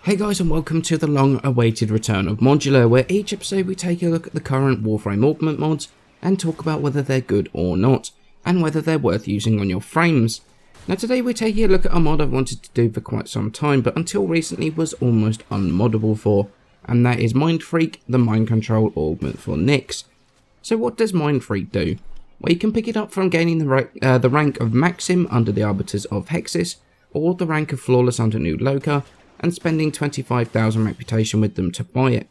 Hey guys, and welcome to the long-awaited return of Modular, where each episode we take a look at the current Warframe Augment mods and talk about whether they're good or not, and whether they're worth using on your frames. Now today we're taking a look at a mod I've wanted to do for quite some time, but until recently was almost unmoddable for, and that is Mind Freak, the Mind Control Augment for Nyx. So what does Mind Freak do? Well, you can pick it up from gaining the rank of Maxim under the Arbiters of Hexis, or the rank of Flawless under New Loka, and spending 25,000 reputation with them to buy it.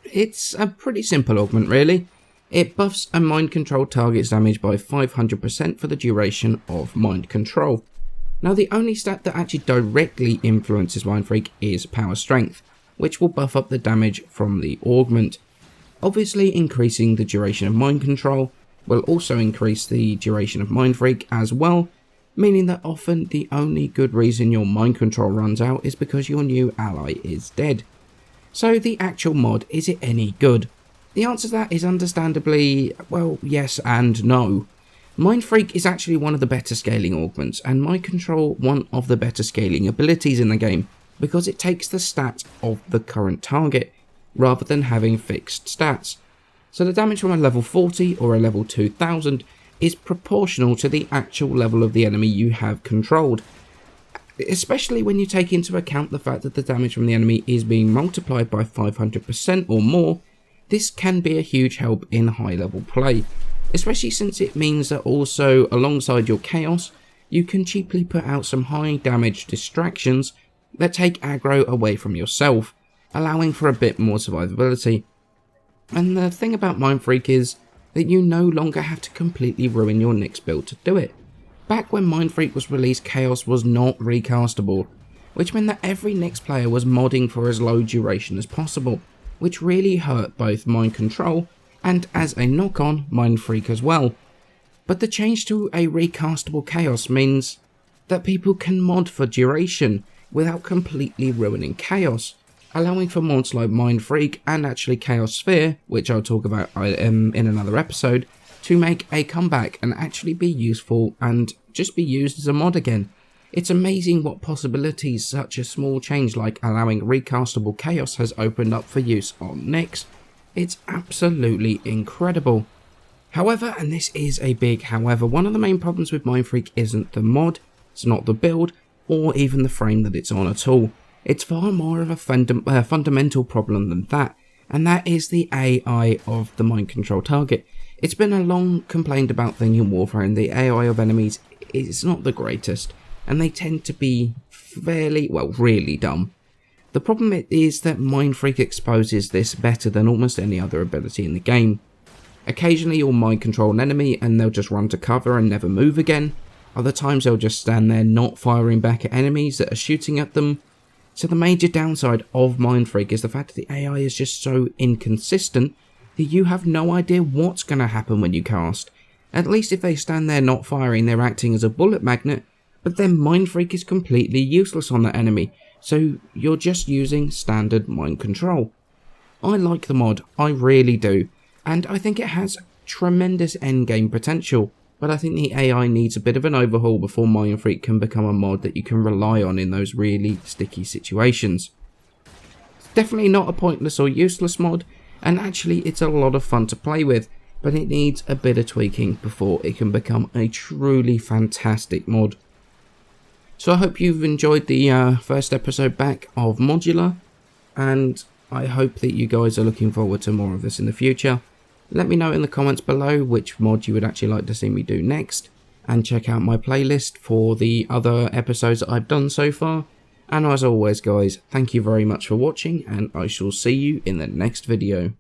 It's a pretty simple augment really. It buffs a mind control target's damage by 500% for the duration of mind control. Now the only stat that actually directly influences Mind Freak is power strength, which will buff up the damage from the augment. Obviously increasing the duration of mind control will also increase the duration of Mind Freak as well, meaning that often the only good reason your mind control runs out is because your new ally is dead. So the actual mod, is it any good? The answer to that is understandably, well, yes and no. Mind Freak is actually one of the better scaling augments, and Mind Control one of the better scaling abilities in the game, because it takes the stats of the current target, rather than having fixed stats. So the damage from a level 40 or a level 2000 is proportional to the actual level of the enemy you have controlled, especially when you take into account the fact that the damage from the enemy is being multiplied by 500% or more. This can be a huge help in high level play, especially since it means that also alongside your chaos you can cheaply put out some high damage distractions that take aggro away from yourself, allowing for a bit more survivability. And the thing about Mind Freak is that you no longer have to completely ruin your Nyx build to do it. Back when Mind Freak was released, Chaos was not recastable, which meant that every Nyx player was modding for as low duration as possible, which really hurt both Mind Control and, as a knock-on, Mind Freak as well. But the change to a recastable Chaos means that people can mod for duration without completely ruining Chaos, allowing for mods like Mind Freak and actually Chaos Sphere, which I'll talk about in another episode, to make a comeback and actually be useful and just be used as a mod again. It's amazing what possibilities such a small change like allowing recastable Chaos has opened up for use on Nyx. It's absolutely incredible. However, and this is a big however, one of the main problems with Mind Freak isn't the mod, it's not the build, or even the frame that it's on at all. It's far more of a fundamental problem than that, and that is the AI of the mind control target. It's been a long complained about thing in Warframe. The AI of enemies is not the greatest, and they tend to be really dumb. The problem is that Mind Freak exposes this better than almost any other ability in the game. Occasionally you'll mind control an enemy and they'll just run to cover and never move again. Other times they'll just stand there not firing back at enemies that are shooting at them. So the major downside of Mind Freak is the fact that the AI is just so inconsistent that you have no idea what's going to happen when you cast. At least if they stand there not firing, they're acting as a bullet magnet, but then Mind Freak is completely useless on that enemy, so you're just using standard mind control. I like the mod, I really do, and I think it has tremendous endgame potential. But I think the AI needs a bit of an overhaul before Mind Freak can become a mod that you can rely on in those really sticky situations. It's definitely not a pointless or useless mod, and actually it's a lot of fun to play with, but it needs a bit of tweaking before it can become a truly fantastic mod. So I hope you've enjoyed the first episode back of Modular, and I hope that you guys are looking forward to more of this in the future. Let me know in the comments below which mod you would actually like to see me do next, and check out my playlist for the other episodes that I've done so far. And as always guys, thank you very much for watching, and I shall see you in the next video.